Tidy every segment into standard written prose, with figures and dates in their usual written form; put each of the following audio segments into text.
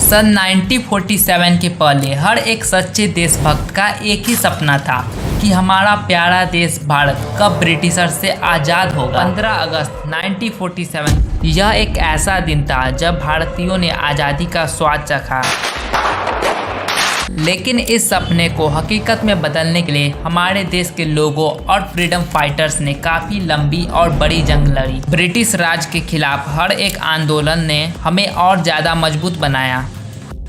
सन 1947 के पहले हर एक सच्चे देशभक्त का एक ही सपना था कि हमारा प्यारा देश भारत कब ब्रिटिशर से आज़ाद होगा। 15 अगस्त 1947 यह एक ऐसा दिन था जब भारतीयों ने आज़ादी का स्वाद चखा। लेकिन इस सपने को हकीकत में बदलने के लिए हमारे देश के लोगों और फ्रीडम फाइटर्स ने काफ़ी लंबी और बड़ी जंग लड़ी। ब्रिटिश राज के खिलाफ हर एक आंदोलन ने हमें और ज़्यादा मजबूत बनाया।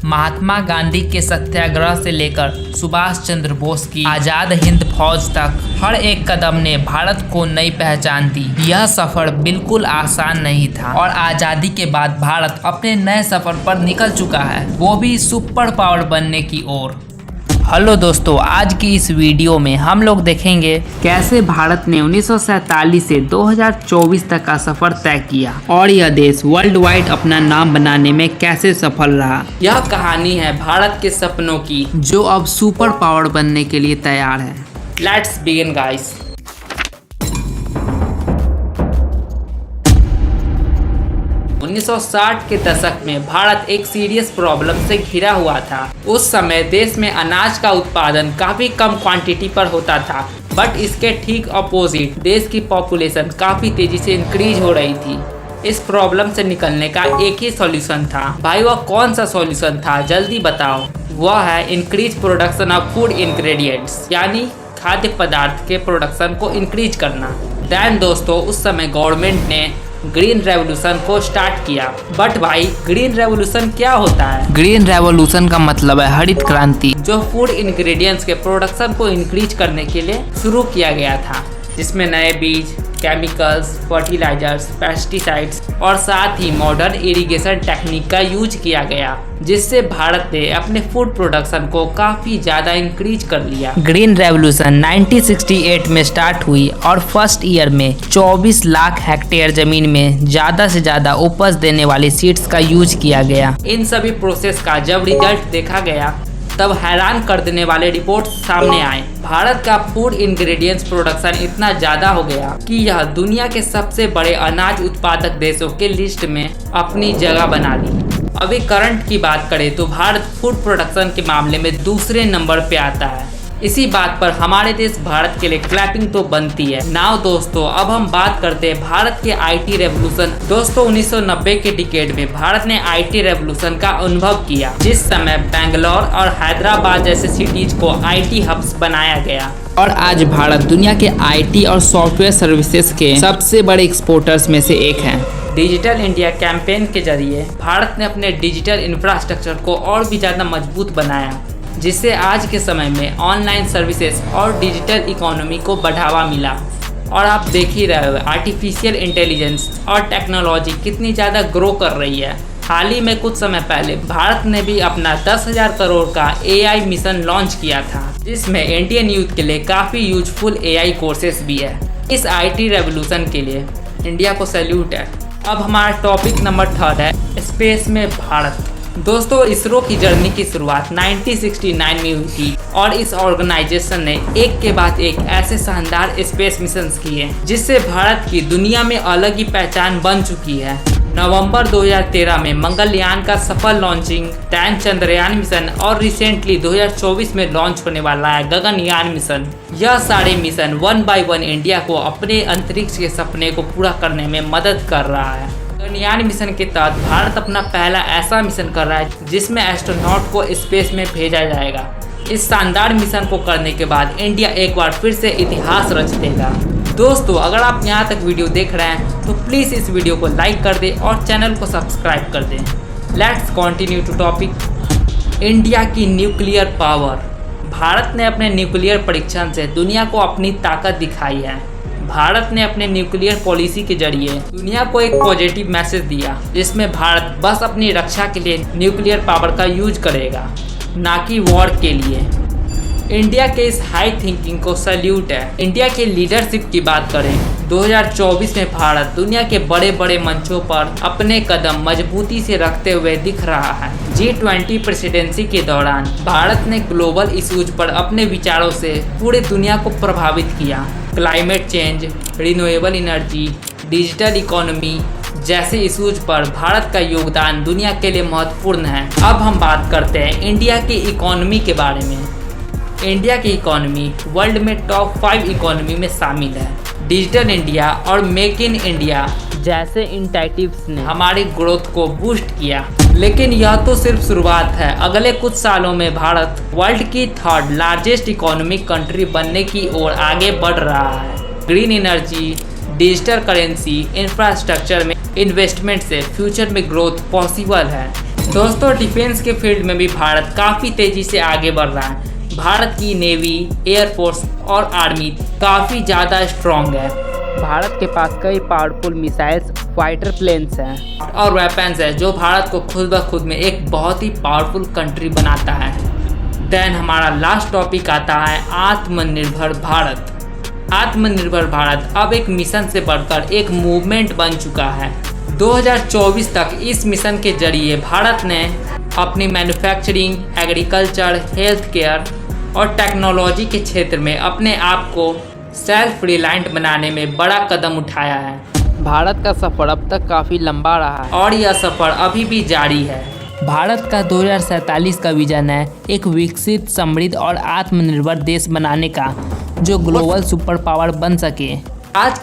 महात्मा गांधी के सत्याग्रह से लेकर सुभाष चंद्र बोस की आज़ाद हिंद फौज तक हर एक कदम ने भारत को नई पहचान दी। यह सफ़र बिल्कुल आसान नहीं था और आज़ादी के बाद भारत अपने नए सफ़र पर निकल चुका है, वो भी सुपर पावर बनने की ओर। हेलो दोस्तों, आज की इस वीडियो में हम लोग देखेंगे कैसे भारत ने 1947 से 2024 तक का सफर तय किया और यह देश वर्ल्ड वाइड अपना नाम बनाने में कैसे सफल रहा। यह कहानी है भारत के सपनों की जो अब सुपर पावर बनने के लिए तैयार है। Let's begin guys. 1960 के दशक में भारत एक सीरियस प्रॉब्लम से घिरा हुआ था। उस समय देश में अनाज का उत्पादन काफ़ी कम क्वांटिटी पर होता था, बट इसके ठीक अपोजिट देश की पॉपुलेशन काफ़ी तेज़ी से इंक्रीज हो रही थी। इस प्रॉब्लम से निकलने का एक ही सॉल्यूशन था। भाई वह कौन सा सॉल्यूशन था, जल्दी बताओ। वह है increase production of food ingredients, यानी खाद्य पदार्थ के प्रोडक्शन को इंक्रीज करना। देन दोस्तों, उस समय गवर्नमेंट ने ग्रीन रेवोल्यूशन को स्टार्ट किया। बट भाई ग्रीन रेवोल्यूशन क्या होता है? ग्रीन रेवोल्यूशन का मतलब है हरित क्रांति, जो फूड इंग्रेडिएंट्स के प्रोडक्शन को इंक्रीज करने के लिए शुरू किया गया था, जिसमें नए बीज, केमिकल्स, फर्टिलाइजर्स, पेस्टिसाइड्स और साथ ही मॉडर्न इरिगेशन टेक्निक का यूज किया गया, जिससे भारत ने अपने फूड प्रोडक्शन को काफ़ी ज़्यादा इंक्रीज कर लिया। ग्रीन रेवोल्यूशन 1968 में स्टार्ट हुई और फर्स्ट ईयर में 24 लाख हेक्टेयर जमीन में ज़्यादा से ज़्यादा उपज देने वाली सीड्स का यूज किया गया। इन सभी प्रोसेस का जब रिजल्ट देखा गया तब हैरान कर देने वाले रिपोर्ट सामने आए। भारत का फूड इंग्रेडिएंट्स प्रोडक्शन इतना ज़्यादा हो गया कि यह दुनिया के सबसे बड़े अनाज उत्पादक देशों के लिस्ट में अपनी जगह बना ली। अभी करंट की बात करें तो भारत फूड प्रोडक्शन के मामले में दूसरे नंबर पे आता है। इसी बात पर हमारे देश भारत के लिए क्लैपिंग तो बनती है। नाउ दोस्तों, अब हम बात करते हैं भारत के आईटी रेवोल्यूशन। दोस्तों 1990 के डिकेड में भारत ने आईटी रेवोल्यूशन का अनुभव किया, जिस समय बेंगलोर और हैदराबाद जैसे सिटीज को आईटी हब्स बनाया गया और आज भारत दुनिया के आईटी और सॉफ्टवेयर सर्विसेज के सबसे बड़े एक्सपोर्टर्स में से एक है। डिजिटल इंडिया कैंपेन के जरिए भारत ने अपने डिजिटल इंफ्रास्ट्रक्चर को और भी ज़्यादा मजबूत बनाया, जिससे आज के समय में ऑनलाइन सर्विसेज और डिजिटल इकोनॉमी को बढ़ावा मिला। और आप देख ही रहे हो आर्टिफिशियल इंटेलिजेंस और टेक्नोलॉजी कितनी ज़्यादा ग्रो कर रही है। हाल ही में कुछ समय पहले भारत ने भी अपना 10,000 करोड़ का एआई मिशन लॉन्च किया था, जिसमें इंडियन यूथ के लिए काफ़ी यूजफुल एआई कोर्सेज भी है। इस आईटी रेवोल्यूशन के लिए इंडिया को सैल्यूट है। अब हमारा टॉपिक नंबर 3 है स्पेस में भारत। दोस्तों इसरो की जर्नी की शुरुआत 1969 में हुई थी और इस ऑर्गेनाइजेशन ने एक के बाद एक ऐसे शानदार स्पेस मिशंस किए जिससे भारत की दुनिया में अलग ही पहचान बन चुकी है। नवंबर 2013 में मंगलयान का सफल लॉन्चिंग, 10 चंद्रयान मिशन और रिसेंटली 2024 में लॉन्च होने वाला है गगनयान मिशन। यह सारे मिशन 1 बाय 1 इंडिया को अपने अंतरिक्ष के सपने को पूरा करने में मदद कर रहा है। गगनयान मिशन के तहत भारत अपना पहला ऐसा मिशन कर रहा है जिसमें एस्ट्रोनॉट को स्पेस में भेजा जाएगा। इस शानदार मिशन को करने के बाद इंडिया एक बार फिर से इतिहास रच देगा। दोस्तों अगर आप यहाँ तक वीडियो देख रहे हैं तो प्लीज़ इस वीडियो को लाइक कर दें और चैनल को सब्सक्राइब कर दें। Let's continue to topic India की न्यूक्लियर पावर। भारत ने अपने न्यूक्लियर परीक्षण से दुनिया को अपनी ताकत दिखाई है। भारत ने अपने न्यूक्लियर पॉलिसी के जरिए दुनिया को एक पॉजिटिव मैसेज दिया, जिसमें भारत बस अपनी रक्षा के लिए न्यूक्लियर पावर का यूज करेगा, ना कि वॉर के लिए। इंडिया के इस हाई थिंकिंग को सैल्यूट है। इंडिया के लीडरशिप की बात करें 2024 में भारत दुनिया के बड़े बड़े मंचों पर अपने कदम मजबूती से रखते हुए दिख रहा है। G20 प्रेसिडेंसी के दौरान भारत ने ग्लोबल इश्यूज पर अपने विचारों से पूरी दुनिया को प्रभावित किया। Climate change, renewable energy, digital economy, जैसे इशूज पर भारत का योगदान दुनिया के लिए महत्वपूर्ण है। अब हम बात करते हैं इंडिया की इकोनॉमी के बारे में। इंडिया की इकोनॉमी वर्ल्ड में टॉप 5 इकोनॉमी में शामिल है। डिजिटल इंडिया और मेक इन इंडिया जैसे इनिशिएटिव्स ने हमारी ग्रोथ को बूस्ट किया, लेकिन यह तो सिर्फ शुरुआत है। अगले कुछ सालों में भारत वर्ल्ड की 3rd लार्जेस्ट इकोनॉमिक कंट्री बनने की ओर आगे बढ़ रहा है। Green energy, digital currency, infrastructure में इन्वेस्टमेंट से फ्यूचर में ग्रोथ पॉसिबल है। दोस्तों, डिफेंस के फील्ड में भी भारत काफ़ी तेज़ी से आगे बढ़ रहा है। भारत की नेवी, एयरफोर्स और आर्मी काफ़ी ज़्यादा स्ट्रॉन्ग है। भारत के पास कई पावरफुल मिसाइल्स, फाइटर प्लेन्स हैं और वेपन्स हैं जो भारत को खुद ब खुद में एक बहुत ही पावरफुल कंट्री बनाता है। देन हमारा लास्ट टॉपिक आता है आत्मनिर्भर भारत। आत्मनिर्भर भारत अब एक मिशन से बढ़कर एक मूवमेंट बन चुका है। 2024 तक इस मिशन के जरिए भारत ने अपनी मैन्युफैक्चरिंग, एग्रीकल्चर, हेल्थ केयर और टेक्नोलॉजी के क्षेत्र में अपने आप को सेल्फ रिलायंट बनाने में बड़ा कदम उठाया है। भारत का सफ़र अब तक काफ़ी लंबा रहा है और यह सफ़र अभी भी जारी है। भारत का 2047 का विजन है एक विकसित, समृद्ध और आत्मनिर्भर देश बनाने का जो ग्लोबल सुपर पावर बन सके। आज